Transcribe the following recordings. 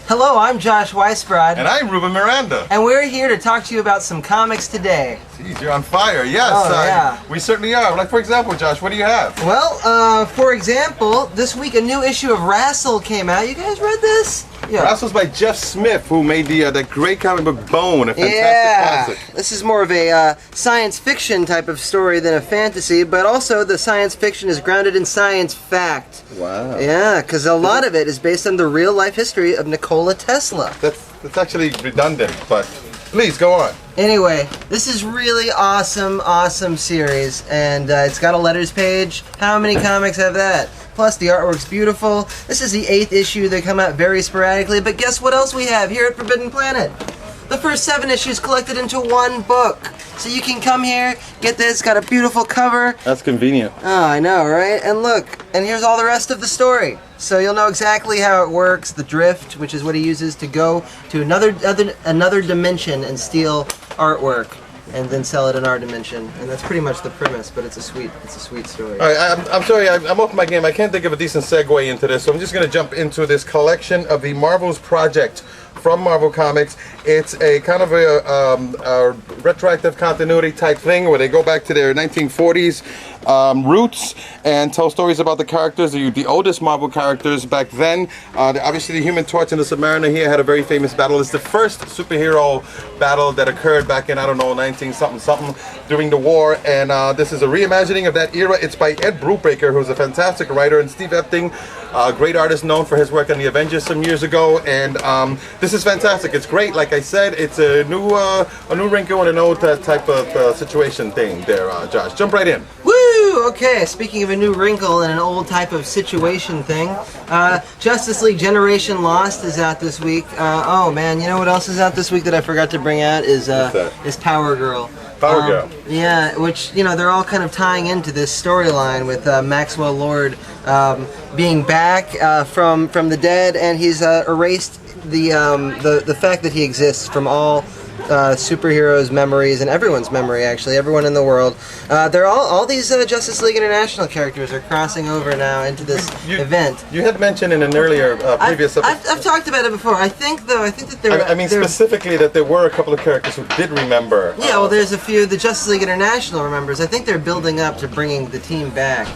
Hello, I'm Josh Weisbrod. And I'm Ruben Miranda. And we're here to talk to you about some comics today. Jeez, you're on fire. Yes, yeah. We certainly are. Like, for example, Josh, what do you have? Well, for example, this week a new issue of Rassle came out. You guys read this? Yeah. Rassle's by Jeff Smith, who made that great comic book Bone, a fantastic classic. This is more of a science fiction type of story than a fantasy, but also the science fiction is grounded in science fact. Wow. Yeah, because a lot of it is based on the real life history of Nikola Tesla. That's actually redundant, but please go on. Anyway, this is really awesome series, and it's got a letters page. How many comics have that? Plus, the artwork's beautiful. This is the 8th issue. They come out very sporadically, but guess what else we have here at Forbidden Planet? The first 7 issues collected into one book. So you can come here, get this, got a beautiful cover. That's convenient. Oh, I know, right? And look, and here's all the rest of the story. So you'll know exactly how it works, the drift, which is what he uses to go to another dimension and steal artwork, and then sell it in our dimension. And that's pretty much the premise, but it's a sweet story. All right, I'm sorry, I'm off my game. I can't think of a decent segue into this, so I'm just going to jump into this collection of the Marvel's Project from Marvel Comics. It's a kind of a retroactive continuity type thing where they go back to their 1940s roots and tell stories about the characters, the oldest Marvel characters back then. Obviously, the Human Torch and the Submariner here had a very famous battle. It's the first superhero battle that occurred back in, I don't know, 19-something during the war. And this is a reimagining of that era. It's by Ed Brubaker, who's a fantastic writer, and Steve Epting, a great artist known for his work on the Avengers some years ago. And this is fantastic. It's great. Like I said, it's a new wrinkle and an old type of situation thing there, Josh. Jump right in. Woo! Okay, speaking of a new wrinkle and an old type of situation thing, Justice League Generation Lost is out this week. Oh man, you know what else is out this week that I forgot to bring out is Power Girl. Power Girl. Yeah, which, you know, they're all kind of tying into this storyline with Maxwell Lord being back from the dead, and he's erased the fact that he exists from all superheroes' memories and everyone's memory, actually, everyone in the world. They're all these Justice League International characters are crossing over now into this event. You had mentioned in an earlier previous episode. I've talked about it before. I think that there. I mean specifically that there were a couple of characters who did remember. Yeah, well, there's a few. The Justice League International remembers. I think they're building up to bringing the team back.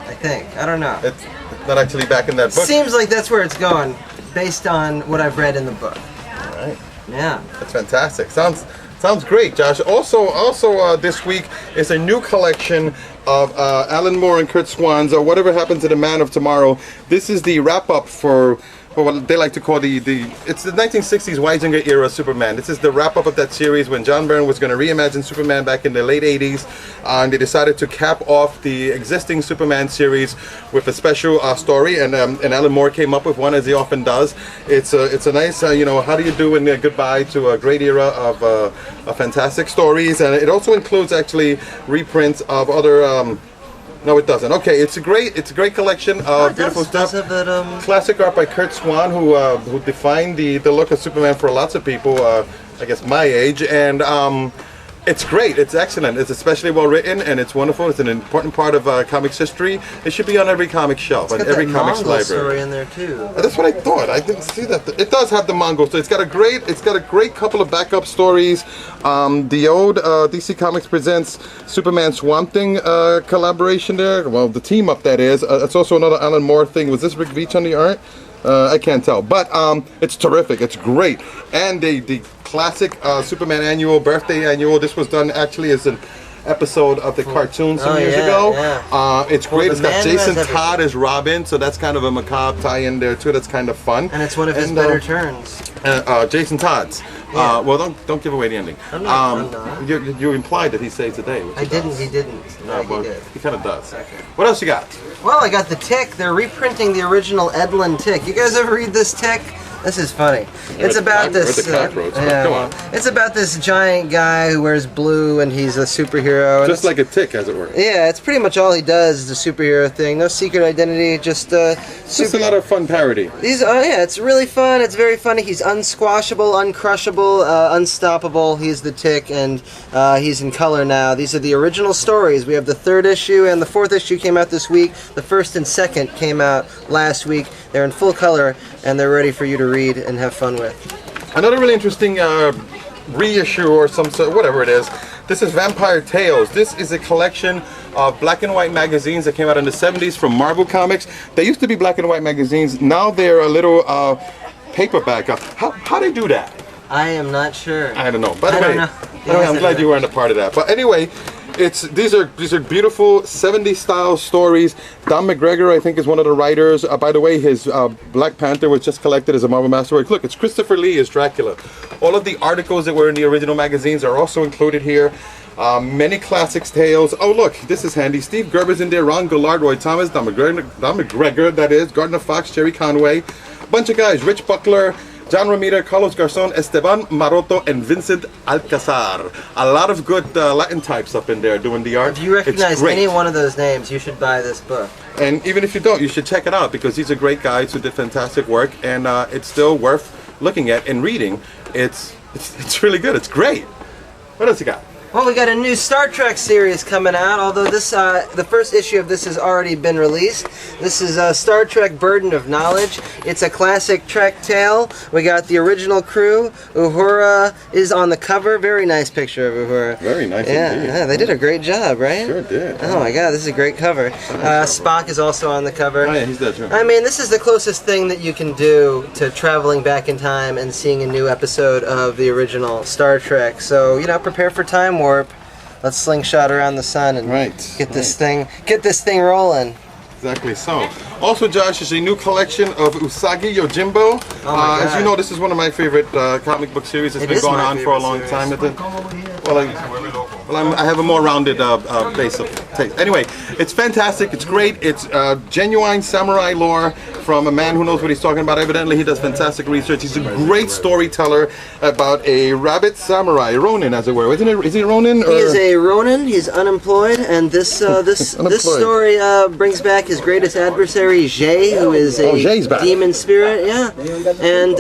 I think. I don't know. It's not actually back in that book. Seems like that's where it's going, based on what I've read in the book. All right. Yeah. That's fantastic. Sounds great, Josh. Also this week is a new collection of Alan Moore and Curt Swan's Whatever Happened to the Man of Tomorrow. This is the wrap-up for what they like to call it's the 1960s Weisinger era Superman. This is the wrap-up of that series when John Byrne was going to reimagine Superman back in the late 80s, and they decided to cap off the existing Superman series with a special story, and Alan Moore came up with one, as he often does. It's a nice how do you do and goodbye to a great era of fantastic stories, and it also includes actually reprints of other no, it doesn't. Okay, it's a great collection of beautiful stuff. Classic art by Curt Swan, who defined the look of Superman for lots of people, I guess my age, and it's great. It's excellent. It's especially well written, and it's wonderful. It's an important part of comics history. It should be on every comic shelf, on every comics library. Story in there too. That's what I thought. I didn't see that. It does have the Mongol story. It's got a great couple of backup stories. The old DC Comics Presents Superman Swamp Thing collaboration there. Well, the team up that is. It's also another Alan Moore thing. Was this Rick Veitch on the art? I can't tell, but it's terrific. It's great, and the classic Superman annual, birthday annual. This was done actually as an episode of the cartoon some years ago. Yeah. It's great. It's got Jason Todd as Robin, so that's kind of a macabre tie-in there too. That's kind of fun. And it's one of his better turns. Jason Todd's. Yeah. Well, don't give away the ending. I'm not. You implied that he saves the day. He didn't. He Well, he did. he kind of does. Okay. What else you got? Well, I got the Tick. They're reprinting the original Edlin Tick. You guys ever read this Tick? This is funny. It's about this. Come on. It's about this giant guy who wears blue and he's a superhero. Just like a tick, as it were. Yeah, it's pretty much all he does is a superhero thing. No secret identity, just Just a lot of fun parody. Yeah, it's really fun. It's very funny. He's unsquashable, uncrushable, unstoppable. He's the Tick, and he's in color now. These are the original stories. We have the 3rd issue and the 4th issue came out this week. The 1st and 2nd came out last week. They're in full color, and they're ready for you to read and have fun with. Another really interesting reissue or some sort, whatever it is. This is Vampire Tales. This is a collection of black and white magazines that came out in the 70s from Marvel Comics. They used to be black and white magazines. Now they're a little paperback. How they do that? I am not sure. I don't know. By the I way, don't know. anyway, I'm glad you weren't a part of that. But anyway, these are beautiful 70s style stories. Don McGregor, I think, is one of the writers. By the way, his Black Panther was just collected as a Marvel Masterwork. Look, it's Christopher Lee as Dracula. All of the articles that were in the original magazines are also included here. Many classics tales. Oh, look, this is handy. Steve Gerber's in there. Ron Goulart, Roy Thomas, Don McGregor, that is, Gardner Fox, Jerry Conway. Bunch of guys. Rich Buckler, John Romita, Carlos Garzon, Esteban Maroto, and Vincent Alcazar. A lot of good Latin types up in there doing the art. If you recognize It's great. any one of those names, you should buy this book. And even if you don't, you should check it out because these are great guys who did fantastic work, and it's still worth looking at and reading. It's really good. It's great. What else you got? Well, we got a new Star Trek series coming out, although this the first issue of this has already been released. This is Star Trek Burden of Knowledge. It's a classic Trek tale. We got the original crew. Uhura is on the cover. Very nice picture of Uhura. Very nice indeed. Yeah, they did a great job, right? Sure did. Oh my god, this is a great cover. Spock is also on the cover. Oh yeah, he's there too. I mean, this is the closest thing that you can do to traveling back in time and seeing a new episode of the original Star Trek. So, you know, prepare for time warp. Let's slingshot around the sun and get this thing rolling. Exactly so. Also, Josh, is a new collection of Usagi Yojimbo. Oh my as you God. know, this is one of my favorite comic book series. It's It been is going my on for a favorite long series. time. I have a more rounded base of taste. Anyway, it's fantastic. It's great. It's genuine samurai lore from a man who knows what he's talking about. Evidently, he does fantastic research. He's a great storyteller about a rabbit samurai, Ronin, as it were. Isn't it? Is he Ronin? He is a Ronin. He's unemployed, and this this story brings back his greatest adversary, Jay, who is Jay's a back. demon spirit. Yeah, and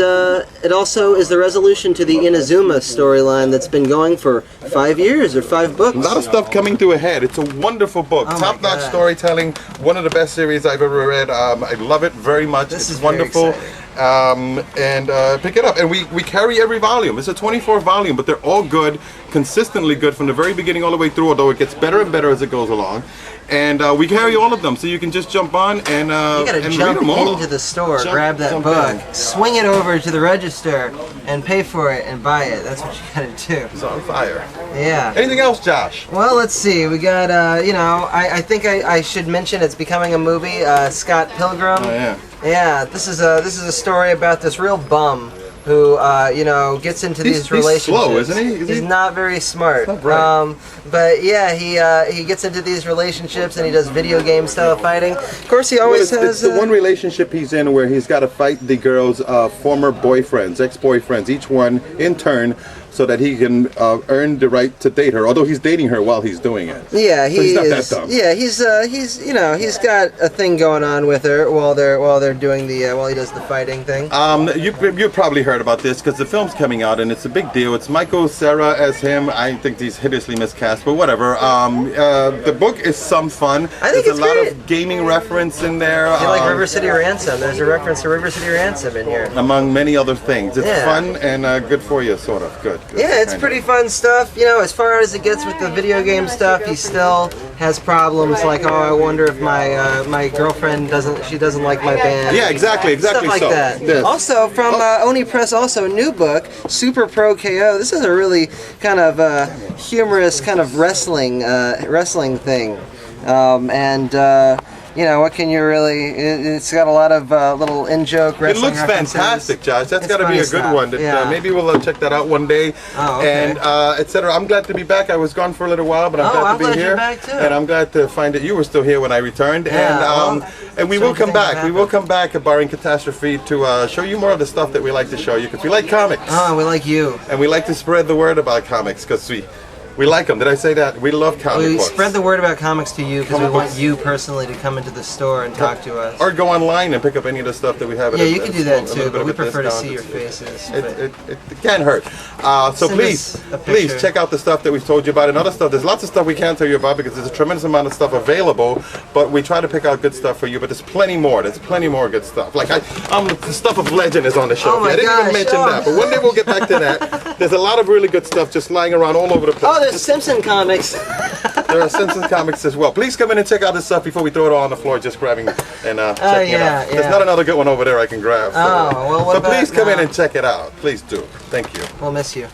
it also is the resolution to the Inazuma storyline that's been going for 5 years or 5 books. A lot of stuff coming to a head. It's a wonderful book. Oh my Top-notch God. storytelling. One of the best series I've ever read. I love it very much. This it's is very wonderful. exciting. And pick it up. And we carry every volume. It's a 24 volume, but they're all good, consistently good from the very beginning all the way through, although it gets better and better as it goes along. And we carry all of them, so you can just jump on and You gotta read jump them all. into the store, grab that jump book, in. swing it over to the register, and pay for it and buy it. That's what you gotta do. It's on fire. Yeah. Anything else, Josh? Well, let's see. We got, you know, I think I should mention it's becoming a movie. Scott Pilgrim. Oh, yeah. Yeah. This is a story about this real bum who, you know, gets into He's these relationships. slow, isn't he? He's not very smart. Not bright. But yeah, he gets into these relationships and he does video game style fighting. Of course, he always It's has. the one relationship he's in where he's got to fight the girl's former boyfriends, ex-boyfriends, each one in turn, so that he can earn the right to date her. Although he's dating her while he's doing it. Yeah, So he's not that dumb. Yeah, he's you know, he's got a thing going on with her while they're doing the while he does the fighting thing. You probably heard about this because the film's coming out and it's a big deal. It's Michael Cera as him. I think he's hideously miscast, but whatever. The book is some fun. I think There's it's a lot great. of gaming reference in there. You like River City Ransom? There's a reference to River City Ransom in here. Among many other things. It's Yeah. fun and good for you, sort of. Good. Yeah, it's Kind of. pretty fun stuff. You know, as far as it gets with the video game stuff, he still has problems like, oh, I wonder if my girlfriend doesn't like my band. Yeah, exactly Stuff like so. that. Yes. Also, from Oni Press, also a new book, Super Pro KO. This is a really kind of humorous kind of wrestling thing, you know, what can you really? It's got a lot of little in-joke It wrestling. looks references. fantastic, Josh. That's It's got to be funny a good stuff. one. That, Yeah. maybe we'll check that out one day. Oh, okay. And etc. I'm glad to be back. I was gone for a little while, but I'm Oh, glad I'm to be glad here. you're back, too. And I'm glad to find that you were still here when I returned. Yeah, And we so will come things back. have We will come back, barring catastrophe, to show you more of the stuff that we like to show you because we like comics Oh, we like you. and we like to spread the word about comics because We like them. Did I say that? We love comic We books. spread the word about comics to you because we Comic want books. you personally to come into the store and talk to us. Or go online and pick up any of the stuff that we have. Yeah, you can do that a little too, bit but of we a prefer to discount. see your faces. It can't hurt. So Send please, us a please picture. check out the stuff that we've told you about and other stuff. There's lots of stuff we can't tell you about because there's a tremendous amount of stuff available, but we try to pick out good stuff for you. But there's plenty more. There's plenty more good stuff. Like the stuff of Legend is on the shelf. Oh my I didn't gosh, even mention oh. that, but one day we'll get back to that. There's a lot of really good stuff just lying around all over the place. Oh, there's Simpson comics. There are Simpsons comics as well. Please come in and check out this stuff before we throw it all on the floor, just grabbing and checking it out. yeah. There's not another good one over there I can grab. So, Oh, well, what so about please come in now? and check it out. Please do. Thank you. We'll miss you.